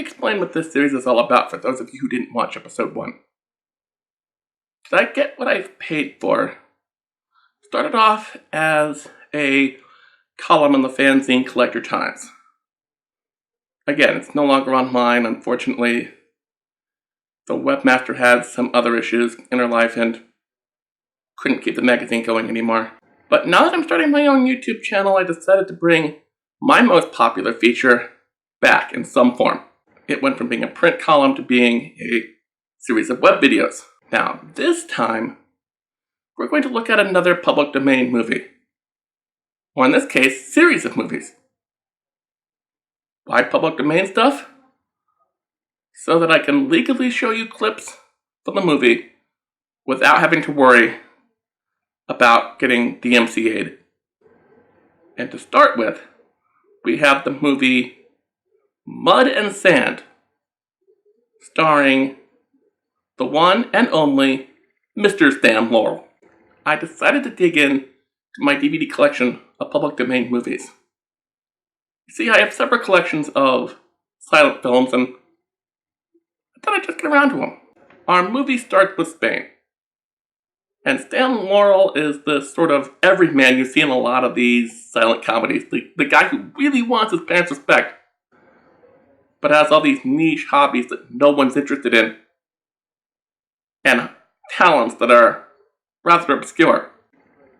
explain what this series is all about for those of you who didn't watch episode 1. Did I get what I've paid for? Started off as a column in the fanzine Collector Times. Again, it's no longer online, unfortunately. The webmaster had some other issues in her life and couldn't keep the magazine going anymore. But now that I'm starting my own YouTube channel, I decided to bring my most popular feature back in some form. It went from being a print column to being a series of web videos. Now, this time, we're going to look at another public domain movie. Or in this case, series of movies. Why public domain stuff? So that I can legally show you clips from the movie without having to worry about getting DMCA'd. And to start with, we have the movie Mud and Sand, starring the one and only Mr. Stan Laurel. I decided to dig in to my DVD collection of public domain movies. You see, I have separate collections of silent films, and I thought I'd just get around to them. Our movie starts with Spain. And Stan Laurel is the sort of everyman you see in a lot of these silent comedies. The guy who really wants his parents' respect, but has all these niche hobbies that no one's interested in, and talents that are rather obscure.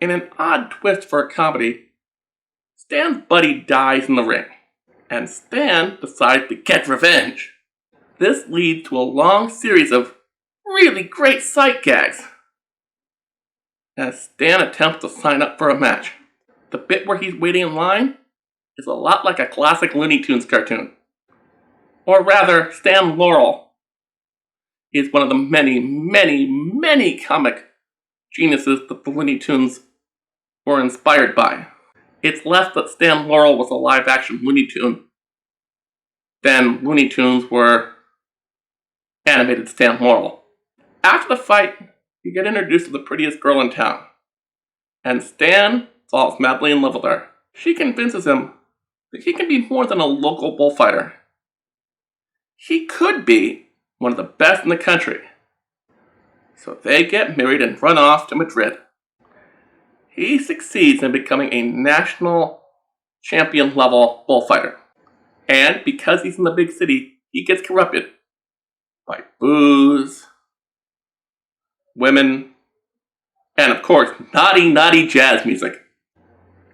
In an odd twist for a comedy, Stan's buddy dies in the ring, and Stan decides to get revenge. This leads to a long series of really great sight gags as Stan attempts to sign up for a match. The bit where he's waiting in line is a lot like a classic Looney Tunes cartoon. Or rather, Stan Laurel is one of the many comic geniuses that the Looney Tunes were inspired by. It's less that Stan Laurel was a live-action Looney Tune than Looney Tunes were animated Stan Laurel. After the fight, you get introduced to the prettiest girl in town, and Stan falls madly in love with her. She convinces him that he can be more than a local bullfighter. He could be one of the best in the country. So they get married and run off to Madrid. He succeeds in becoming a national champion level bullfighter. And because he's in the big city, he gets corrupted by booze, women, and of course, naughty jazz music.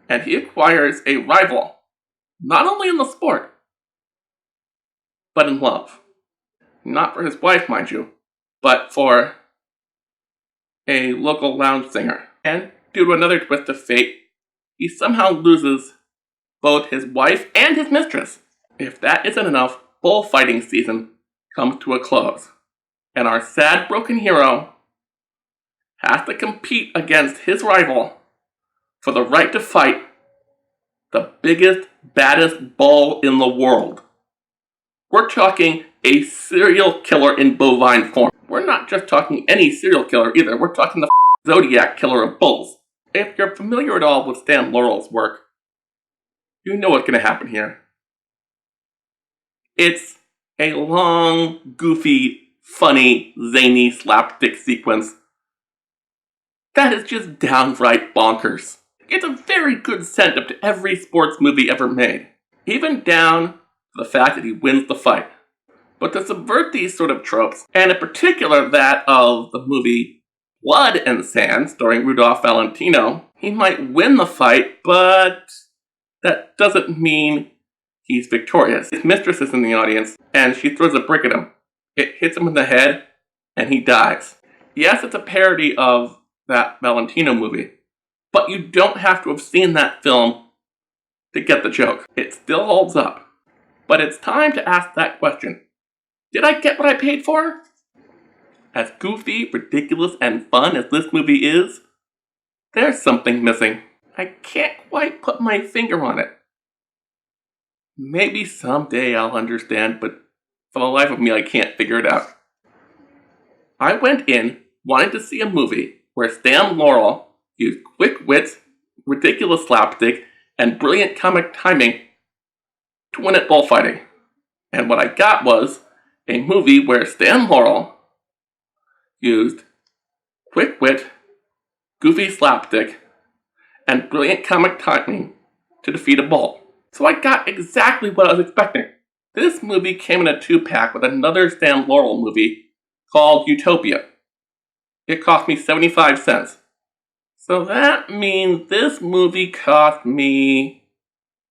And he acquires a rival, not only in the sport, but in love. Not for his wife, mind you, but for a local lounge singer. And due to another twist of fate, he somehow loses both his wife and his mistress. If that isn't enough, bullfighting season comes to a close, and our sad, broken hero has to compete against his rival for the right to fight the biggest, baddest bull in the world. We're talking a serial killer in bovine form. We're not just talking any serial killer either, we're talking the Zodiac killer of bulls. If you're familiar at all with Stan Laurel's work, you know what's going to happen here. It's a long, goofy, funny, zany slapstick sequence that is just downright bonkers. It's a very good send-up to every sports movie ever made, even down to the fact that he wins the fight. But to subvert these sort of tropes, and in particular that of the movie Blood and Sand, starring Rudolph Valentino, he might win the fight, but that doesn't mean he's victorious. His mistress is in the audience, and she throws a brick at him. It hits him in the head, and he dies. Yes, it's a parody of that Valentino movie, but you don't have to have seen that film to get the joke. It still holds up. But it's time to ask that question. Did I get what I paid for? As goofy, ridiculous, and fun as this movie is, there's something missing. I can't quite put my finger on it. Maybe someday I'll understand, but for the life of me, I can't figure it out. I went in wanting to see a movie where Stan Laurel used quick wits, ridiculous slapstick, and brilliant comic timing to win at bullfighting. And what I got was a movie where Stan Laurel used quick wit, goofy slapstick, and brilliant comic timing to defeat a bull. So I got exactly what I was expecting. This movie came in a 2-pack with another Stan Laurel movie called Utopia. It cost me 75 cents. So that means this movie cost me,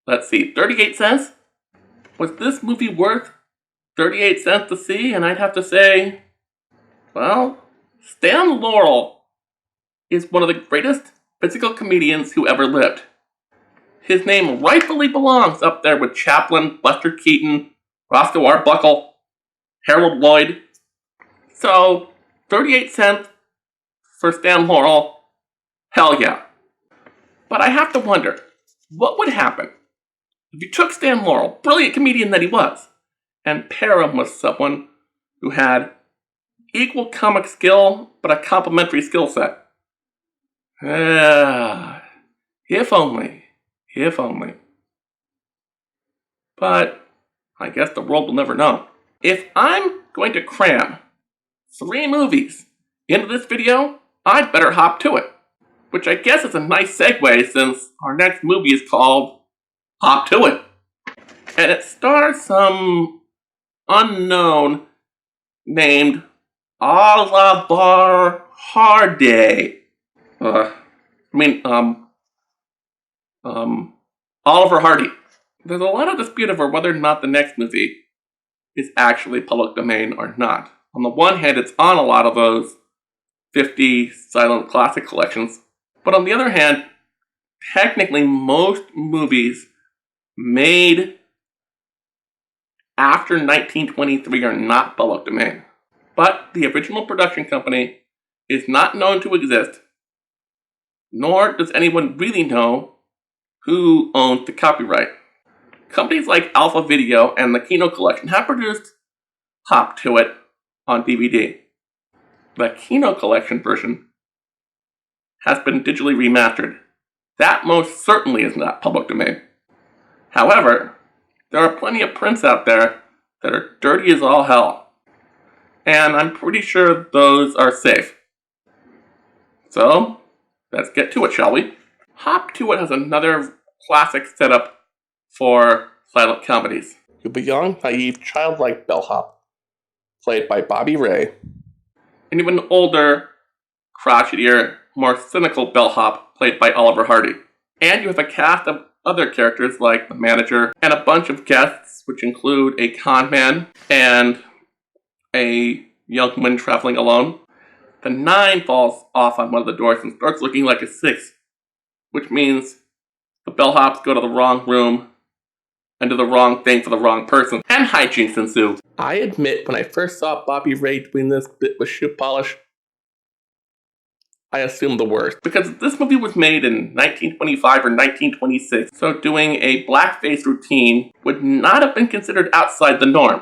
38 cents? Was this movie worth 38 cents to see? And I'd have to say, well, Stan Laurel is one of the greatest physical comedians who ever lived. His name rightfully belongs up there with Chaplin, Buster Keaton, Roscoe Arbuckle, Harold Lloyd. So, 38 cents for Stan Laurel, hell yeah. But I have to wonder, what would happen if you took Stan Laurel, brilliant comedian that he was, and pair him with someone who had equal comic skill, but a complementary skill set? If only. If only. But I guess the world will never know. If I'm going to cram 3 movies into this video, I'd better hop to it. Which I guess is a nice segue since our next movie is called Hop to It. And it stars some unknown named Oliver Hardy. Oliver Hardy. There's a lot of dispute over whether or not the next movie is actually public domain or not. On the one hand, it's on a lot of those 50 silent classic collections. But on the other hand, technically most movies made after 1923 are not public domain. But the original production company is not known to exist, nor does anyone really know who owns the copyright. Companies like Alpha Video and the Kino Collection have produced Hop to It on DVD. The Kino Collection version has been digitally remastered. That most certainly is not public domain. However, there are plenty of prints out there that are dirty as all hell. And I'm pretty sure those are safe. So, let's get to it, shall we? Hop to It has another classic setup for silent comedies. You'll be young, naive, childlike bellhop, played by Bobby Ray, and even older, crotchetier, more cynical bellhop, played by Oliver Hardy. And you have a cast of other characters like the manager and a bunch of guests, which include a con man and a young woman traveling alone. The 9 falls off on one of the doors and starts looking like a 6, which means the bellhops go to the wrong room and do the wrong thing for the wrong person, and hijinks ensue. I admit, when I first saw Bobby Ray doing this bit with shoe polish, I assumed the worst, because this movie was made in 1925 or 1926, so doing a blackface routine would not have been considered outside the norm.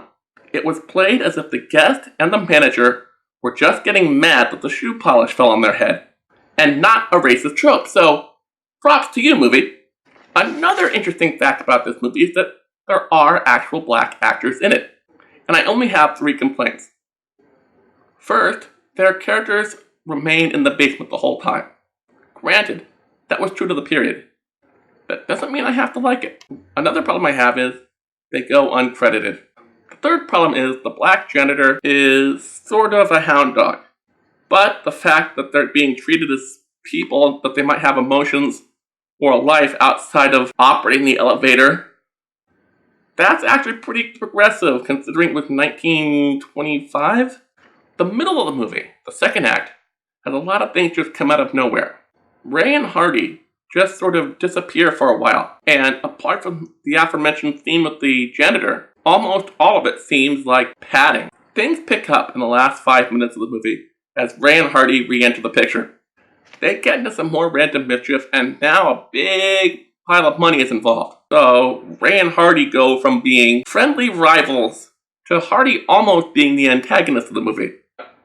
It was played as if the guest and the manager were just getting mad that the shoe polish fell on their head, and not a racist trope, so props to you, movie. Another interesting fact about this movie is that there are actual black actors in it, and I only have 3 complaints. First, their characters remain in the basement the whole time. Granted, that was true to the period. That doesn't mean I have to like it. Another problem I have is they go uncredited. The third problem is the black janitor is sort of a hound dog. But the fact that they're being treated as people, that they might have emotions or a life outside of operating the elevator, that's actually pretty progressive considering it was 1925. The middle of the movie, the second act, has a lot of things just come out of nowhere. Ray and Hardy just sort of disappear for a while, and apart from the aforementioned theme with the janitor, almost all of it seems like padding. Things pick up in the last 5 minutes of the movie as Ray and Hardy re-enter the picture. They get into some more random mischief, and now a big pile of money is involved. So Ray and Hardy go from being friendly rivals to Hardy almost being the antagonist of the movie.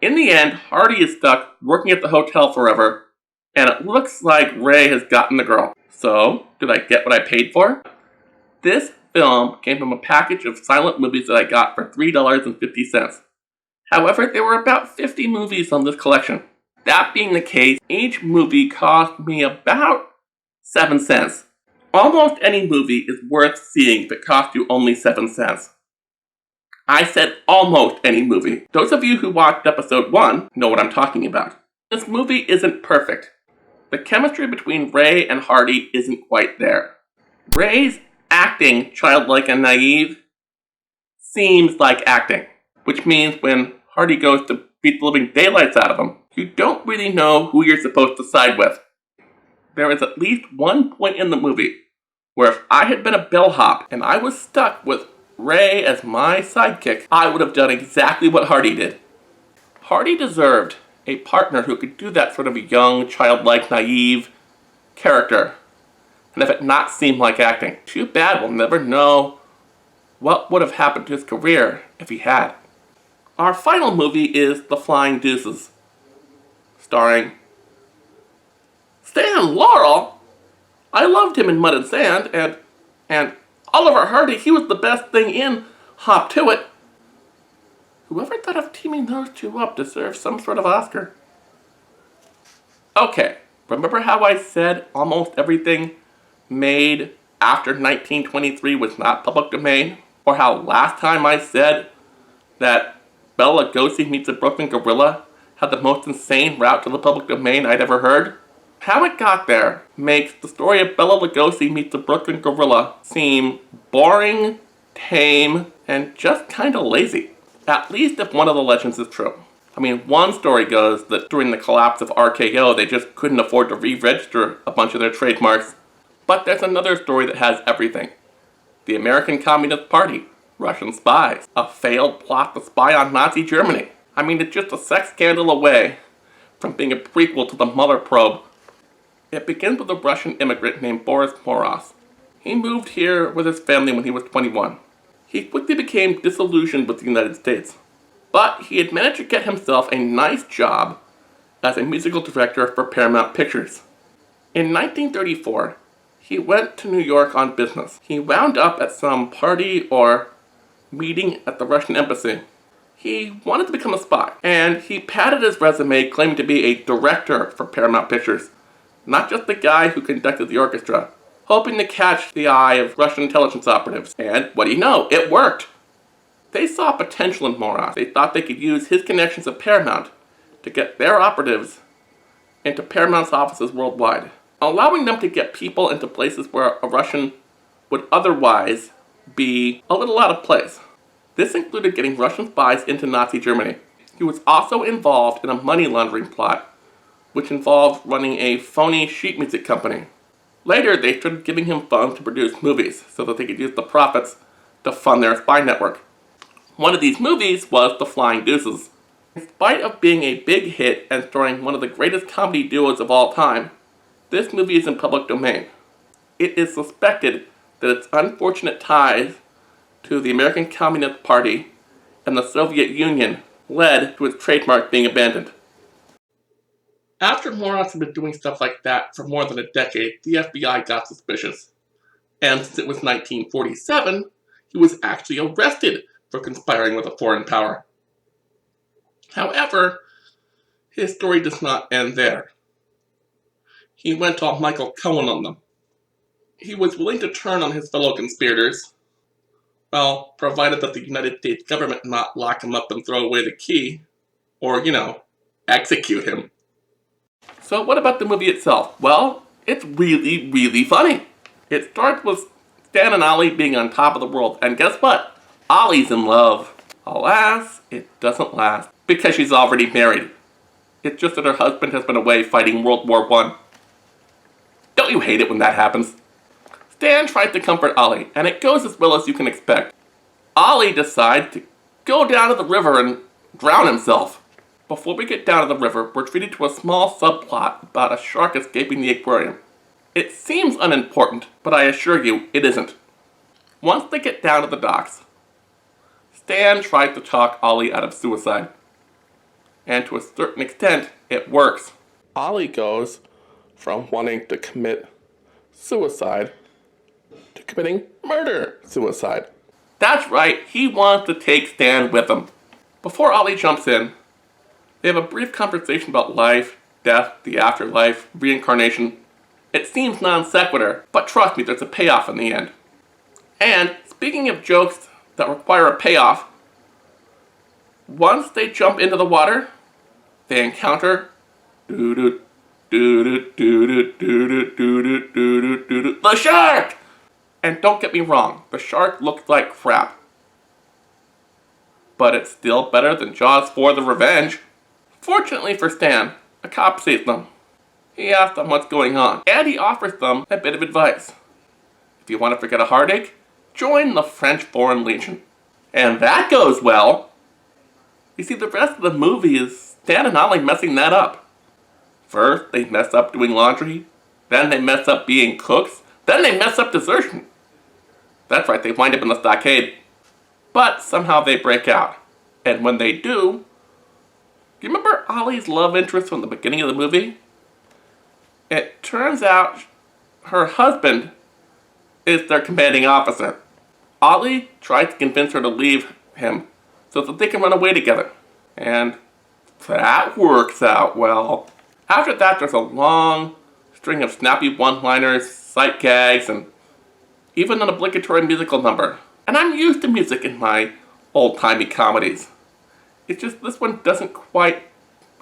In the end, Hardy is stuck working at the hotel forever, and it looks like Ray has gotten the girl. So, did I get what I paid for? This film came from a package of silent movies that I got for $3.50. However, there were about 50 movies on this collection. That being the case, each movie cost me about 7 cents. Almost any movie is worth seeing if it costs you only 7 cents. I said almost any movie. Those of you who watched episode 1 know what I'm talking about. This movie isn't perfect. The chemistry between Ray and Hardy isn't quite there. Ray's acting childlike and naive seems like acting, which means when Hardy goes to beat the living daylights out of him, you don't really know who you're supposed to side with. There is at least one point in the movie where if I had been a bellhop and I was stuck with Ray as my sidekick, I would have done exactly what Hardy did. Hardy deserved a partner who could do that sort of young, childlike, naive character and have it not seem like acting. Too bad we'll never know what would have happened to his career if he had. Our final movie is The Flying Deuces, starring Stan Laurel. I loved him in Mud and Sand, and Oliver Hardy, he was the best thing in Hop to It. Whoever thought of teaming those two up deserves some sort of Oscar. Okay, remember how I said almost everything made after 1923 was not public domain? Or how last time I said that Bela Lugosi meets a Brooklyn Gorilla had the most insane route to the public domain I'd ever heard? How it got there makes the story of Bela Lugosi meets a Brooklyn Gorilla seem boring, tame, and just kinda lazy. At least if one of the legends is true. I mean, one story goes that during the collapse of RKO, they just couldn't afford to re-register a bunch of their trademarks. But there's another story that has everything. The American Communist Party, Russian spies, a failed plot to spy on Nazi Germany. I mean, it's just a sex scandal away from being a prequel to the Mueller probe. It begins with a Russian immigrant named Boris Moros. He moved here with his family when he was 21. He quickly became disillusioned with the United States, but he had managed to get himself a nice job as a musical director for Paramount Pictures. In 1934, he went to New York on business. He wound up at some party or meeting at the Russian embassy. He wanted to become a spy, and he padded his resume claiming to be a director for Paramount Pictures, not just the guy who conducted the orchestra, hoping to catch the eye of Russian intelligence operatives. And what do you know? It worked! They saw potential in Moros. They thought they could use his connections at Paramount to get their operatives into Paramount's offices worldwide, allowing them to get people into places where a Russian would otherwise be a little out of place. This included getting Russian spies into Nazi Germany. He was also involved in a money laundering plot, which involved running a phony sheet music company. Later, they started giving him funds to produce movies so that they could use the profits to fund their spy network. One of these movies was The Flying Deuces. In spite of being a big hit and starring one of the greatest comedy duos of all time, this movie is in public domain. It is suspected that its unfortunate ties to the American Communist Party and the Soviet Union led to its trademark being abandoned. After Moros had been doing stuff like that for more than a decade, the FBI got suspicious. And since it was 1947, he was actually arrested for conspiring with a foreign power. However, his story does not end there. He went all Michael Cohen on them. He was willing to turn on his fellow conspirators, well, provided that the United States government not lock him up and throw away the key, or, execute him. So what about the movie itself? Well, it's really, really funny. It starts with Stan and Ollie being on top of the world, and guess what? Ollie's in love. Alas, it doesn't last, because she's already married. It's just that her husband has been away fighting World War I. Don't you hate it when that happens? Stan tries to comfort Ollie, and it goes as well as you can expect. Ollie decides to go down to the river and drown himself. Before we get down to the river, we're treated to a small subplot about a shark escaping the aquarium. It seems unimportant, but I assure you, it isn't. Once they get down to the docks, Stan tries to talk Ollie out of suicide. And to a certain extent, it works. Ollie goes from wanting to commit suicide to committing murder-suicide. That's right, he wants to take Stan with him. Before Ollie jumps in, they have a brief conversation about life, death, the afterlife, reincarnation. It seems non sequitur, but trust me, there's a payoff in the end. And speaking of jokes that require a payoff, once they jump into the water, they encounter the shark! And don't get me wrong, the shark looks like crap. But it's still better than Jaws 4: The Revenge. Fortunately for Stan, a cop sees them. He asks them what's going on, and he offers them a bit of advice. If you want to forget a heartache, join the French Foreign Legion. And that goes well. You see, the rest of the movie is Stan and Ollie messing that up. First, they mess up doing laundry, then they mess up being cooks, then they mess up desertion. That's right, they wind up in the stockade. But somehow they break out. And when they do you remember Ollie's love interest from the beginning of the movie? It turns out her husband is their commanding officer. Ollie tries to convince her to leave him so that they can run away together. And that works out well. After that, there's a long string of snappy one-liners, sight gags, and even an obligatory musical number. And I'm used to music in my old-timey comedies. It's just this one doesn't quite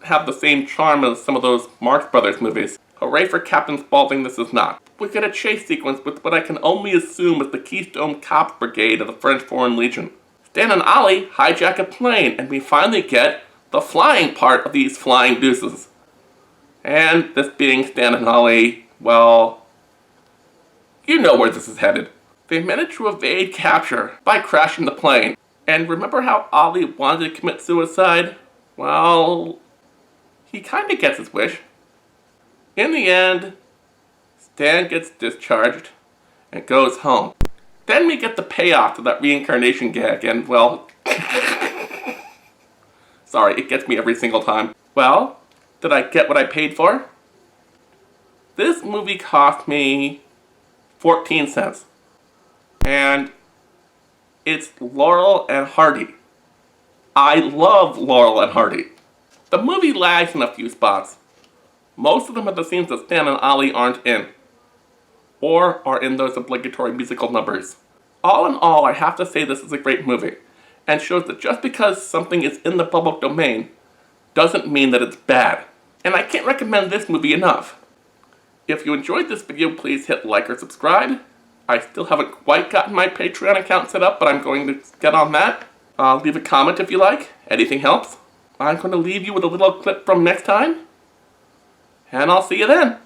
have the same charm as some of those Marx Brothers movies. Hooray for Captain Spaulding, this is not. We get a chase sequence with what I can only assume is the Keystone Cops Brigade of the French Foreign Legion. Stan and Ollie hijack a plane, and we finally get the flying part of these flying deuces. And this being Stan and Ollie, well, you know where this is headed. They manage to evade capture by crashing the plane. And remember how Ollie wanted to commit suicide? Well, he kinda gets his wish. In the end, Stan gets discharged and goes home. Then we get the payoff to that reincarnation gag, and well, sorry, it gets me every single time. Well, did I get what I paid for? This movie cost me 14 cents. And it's Laurel and Hardy. I love Laurel and Hardy. The movie lags in a few spots. Most of them are the scenes that Stan and Ollie aren't in, or are in those obligatory musical numbers. All in all, I have to say this is a great movie, and shows that just because something is in the public domain doesn't mean that it's bad. And I can't recommend this movie enough. If you enjoyed this video, please hit like or subscribe. I still haven't quite gotten my Patreon account set up, but I'm going to get on that. Leave a comment if you like. Anything helps. I'm going to leave you with a little clip from next time. And I'll see you then.